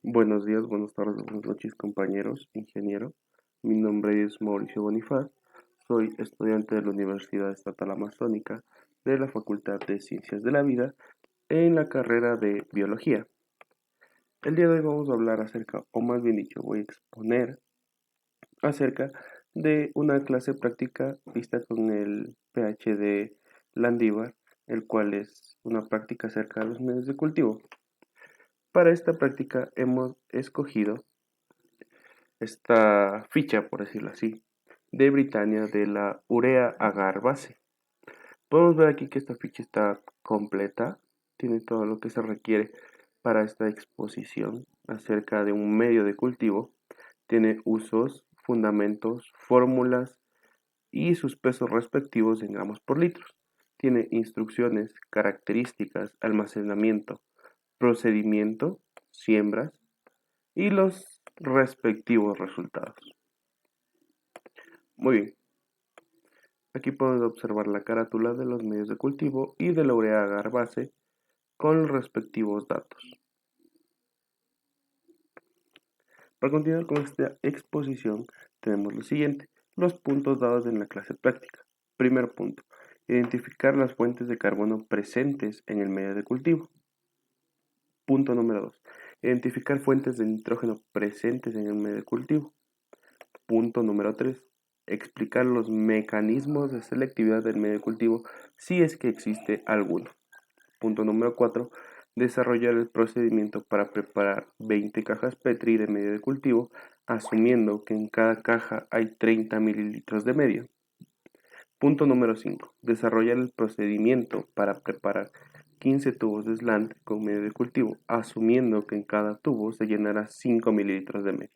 Buenos días, buenas tardes, buenas noches, compañeros, ingeniero. Mi nombre es Mauricio Bonifaz. Soy estudiante de la Universidad Estatal Amazónica de la Facultad de Ciencias de la Vida en la carrera de Biología. El día de hoy vamos a hablar acerca, o más bien dicho, voy a exponer acerca de una clase práctica vista con el PH de Landívar, el cual es una práctica acerca de los medios de cultivo. Para esta práctica hemos escogido esta ficha, por decirlo así, de Britannia de la urea agar base. Podemos ver aquí que esta ficha está completa, tiene todo lo que se requiere para esta exposición acerca de un medio de cultivo, tiene usos, fundamentos, fórmulas y sus pesos respectivos en gramos por litros. Tiene instrucciones, características, almacenamiento, procedimiento, siembras y los respectivos resultados. Muy bien, aquí podemos observar la carátula de los medios de cultivo y de la urea agar base con los respectivos datos. Para continuar con esta exposición tenemos lo siguiente, los puntos dados en la clase práctica. Primer punto, identificar las fuentes de carbono presentes en el medio de cultivo. Punto número 2, identificar fuentes de nitrógeno presentes en el medio de cultivo. Punto número 3, explicar los mecanismos de selectividad del medio de cultivo si es que existe alguno. Punto número 4, desarrollar el procedimiento para preparar 20 cajas Petri de medio de cultivo, asumiendo que en cada caja hay 30 mililitros de medio. Punto número 5, desarrollar el procedimiento para preparar 15 tubos de slant con medio de cultivo, asumiendo que en cada tubo se llenará 5 mililitros de medio.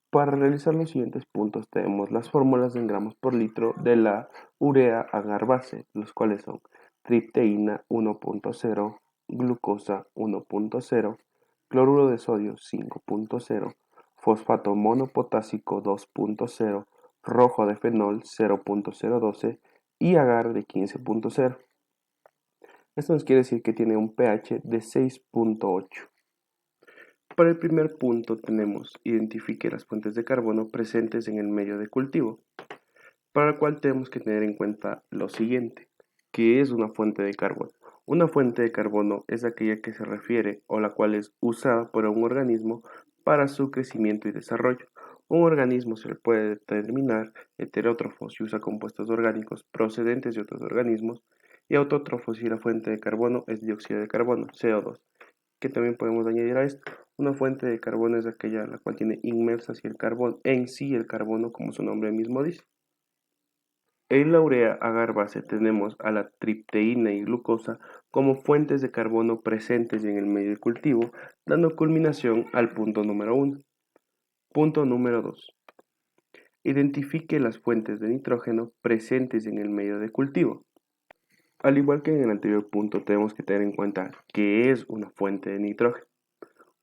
Para realizar los siguientes puntos tenemos las fórmulas en gramos por litro de la urea agar base, los cuales son tripteína 1.0, glucosa 1.0, cloruro de sodio 5.0, fosfato monopotásico 2.0, rojo de fenol 0.012 y agar de 15.0. Esto nos quiere decir que tiene un pH de 6.8. Para el primer punto tenemos identifique las fuentes de carbono presentes en el medio de cultivo, para el cual tenemos que tener en cuenta lo siguiente, ¿qué es una fuente de carbono? Una fuente de carbono es aquella que se refiere o la cual es usada por un organismo para su crecimiento y desarrollo. Un organismo se le puede determinar heterótrofo si usa compuestos orgánicos procedentes de otros organismos y autótrofo si la fuente de carbono es dióxido de carbono, CO2, que también podemos añadir a esto. Una fuente de carbono es aquella la cual tiene inmersa así el carbón, en sí el carbono como su nombre mismo dice. En la urea agar base tenemos a la tripteína y glucosa como fuentes de carbono presentes en el medio de cultivo, dando culminación al punto número 1. Punto número 2. Identifique las fuentes de nitrógeno presentes en el medio de cultivo. Al igual que en el anterior punto, tenemos que tener en cuenta qué es una fuente de nitrógeno.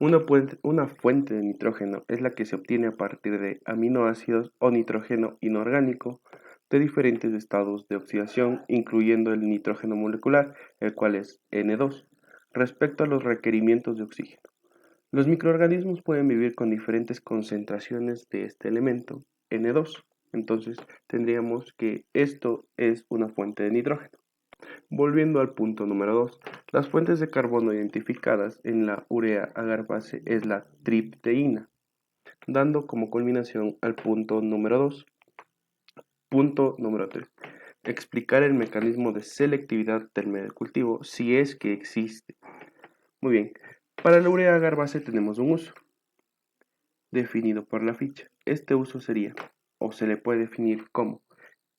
Una fuente de nitrógeno es la que se obtiene a partir de aminoácidos o nitrógeno inorgánico de diferentes estados de oxidación, incluyendo el nitrógeno molecular, el cual es N2, respecto a los requerimientos de oxígeno. Los microorganismos pueden vivir con diferentes concentraciones de este elemento, N2. Entonces tendríamos que esto es una fuente de nitrógeno. Volviendo al punto número 2, las fuentes de carbono identificadas en la urea agar base es la tripteína, dando como culminación al punto número 2. Punto número 3. Explicar el mecanismo de selectividad del medio de cultivo si es que existe. Muy bien, para la urea agar base tenemos un uso definido por la ficha. Este uso sería, o se le puede definir como,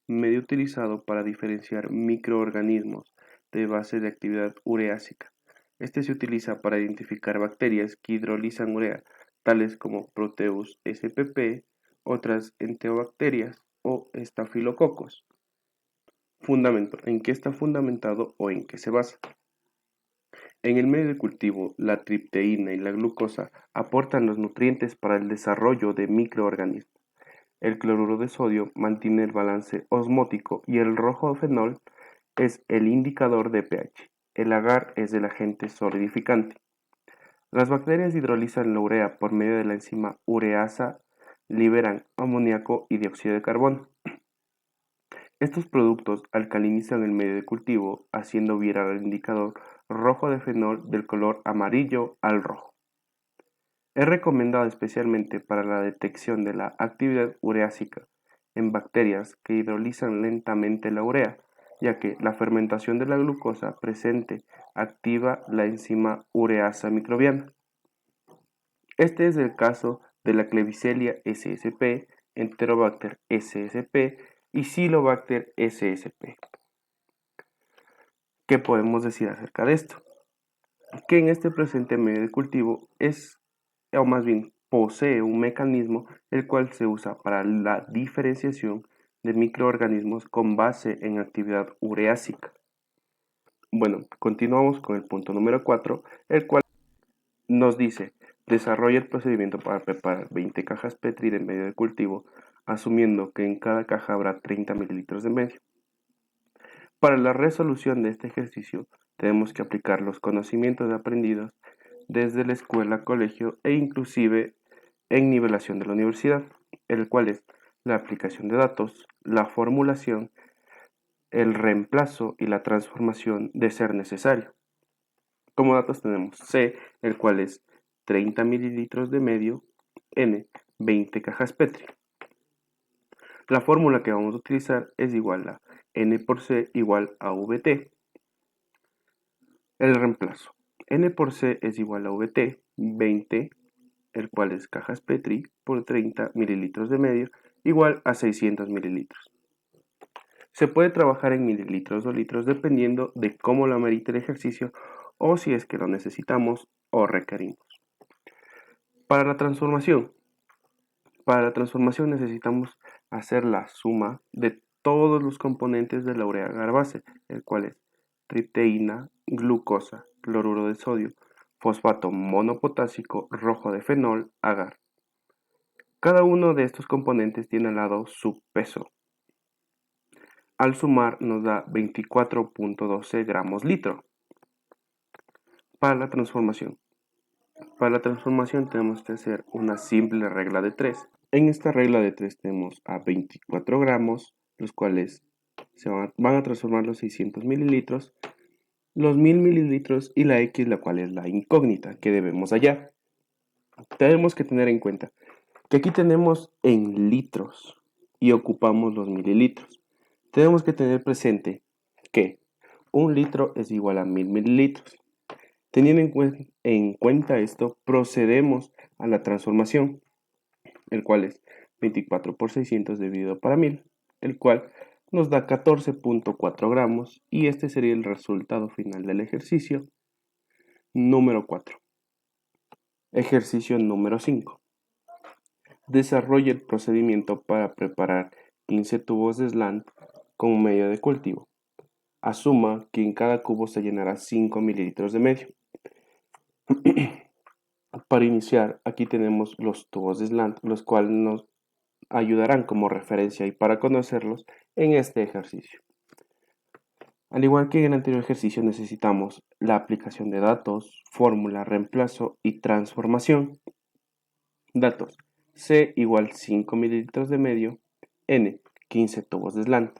medio utilizado para diferenciar microorganismos de base de actividad ureásica. Este se utiliza para identificar bacterias que hidrolizan urea, tales como Proteus spp, otras enteobacterias o estafilococos. Fundamento. ¿En qué está fundamentado o en qué se basa? En el medio de cultivo, la tripteína y la glucosa aportan los nutrientes para el desarrollo de microorganismos. El cloruro de sodio mantiene el balance osmótico y el rojo fenol es el indicador de pH. El agar es el agente solidificante. Las bacterias hidrolizan la urea por medio de la enzima ureasa, liberan amoníaco y dióxido de carbono. Estos productos alcalinizan el medio de cultivo, haciendo virar el indicador rojo de fenol del color amarillo al rojo. Es recomendado especialmente para la detección de la actividad ureásica en bacterias que hidrolizan lentamente la urea, ya que la fermentación de la glucosa presente activa la enzima ureasa microbiana. Este es el caso de la Klebsiella ssp, Enterobacter ssp y Silobacter ssp. ¿Qué podemos decir acerca de esto? Que en este presente medio de cultivo o más bien posee un mecanismo el cual se usa para la diferenciación de microorganismos con base en actividad ureásica. Bueno, continuamos con el punto número 4, el cual nos dice: desarrolla el procedimiento para preparar 20 cajas Petri de medio de cultivo, asumiendo que en cada caja habrá 30 mililitros de medio. Para la resolución de este ejercicio, tenemos que aplicar los conocimientos aprendidos desde la escuela, colegio e inclusive en nivelación de la universidad, el cual es la aplicación de datos, la formulación, el reemplazo y la transformación de ser necesario. Como datos tenemos C, el cual es 30 mililitros de medio, N, 20 cajas Petri. La fórmula que vamos a utilizar es igual a N por C igual a VT. El reemplazo. N por C es igual a VT, 20, el cual es cajas Petri, por 30 mililitros de medio, igual a 600 mililitros. Se puede trabajar en mililitros o litros dependiendo de cómo lo amerite el ejercicio o si es que lo necesitamos o requerimos. Para la transformación necesitamos hacer la suma de todos los componentes de la urea agar base, el cual es tripteína, glucosa, cloruro de sodio, fosfato monopotásico, rojo de fenol, agar. Cada uno de estos componentes tiene al lado su peso. Al sumar nos da 24.12 gramos litro. Para la transformación tenemos que hacer una simple regla de 3. En esta regla de 3 tenemos a 24 gramos, los cuales van a transformar los 600 mililitros, los 1000 mililitros y la X, la cual es la incógnita que debemos hallar. Tenemos que tener en cuenta que aquí tenemos en litros y ocupamos los mililitros. Tenemos que tener presente que 1 litro es igual a 1000 mililitros. Teniendo en cuenta esto, procedemos a la transformación, el cual es 24 por 600 dividido para 1000, el cual nos da 14.4 gramos y este sería el resultado final del ejercicio número 4. Ejercicio número 5. Desarrolla el procedimiento para preparar 15 tubos de slant con medio de cultivo. Asuma que en cada cubo se llenará 5 mililitros de medio. Para iniciar, aquí tenemos los tubos de slant, los cuales nos ayudarán como referencia y para conocerlos en este ejercicio. Al igual que en el anterior ejercicio, necesitamos la aplicación de datos, fórmula, reemplazo y transformación. Datos: C igual 5 mililitros de medio, N 15 tubos de slant.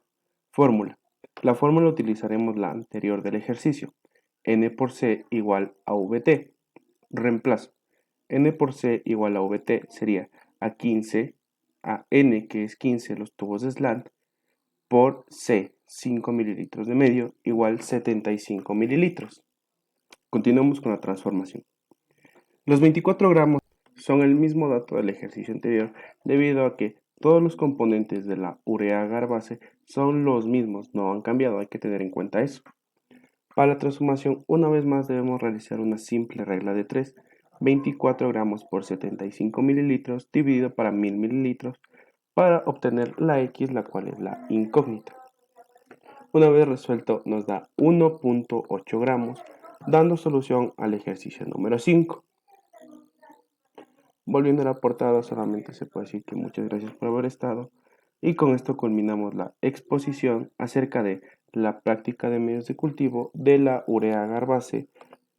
Fórmula: la fórmula utilizaremos la anterior del ejercicio, N por C igual a VT. Reemplazo: N por C igual a VT sería a 15, a N que es 15 los tubos de slant, por C 5 mililitros de medio igual 75 mililitros. Continuamos con la transformación. Los 24 gramos son el mismo dato del ejercicio anterior debido a que todos los componentes de la urea agar base son los mismos, no han cambiado, hay que tener en cuenta eso. Para la transformación, una vez más debemos realizar una simple regla de 3, 24 gramos por 75 mililitros dividido para 1000 mililitros para obtener la X, la cual es la incógnita. Una vez resuelto nos da 1.8 gramos, dando solución al ejercicio número 5. Volviendo a la portada, solamente se puede decir que muchas gracias por haber estado y con esto culminamos la exposición acerca de la práctica de medios de cultivo de la urea agar base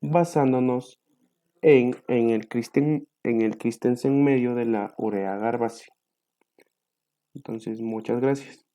basándonos en el Christensen medio de la urea Garbacea. Entonces, muchas gracias.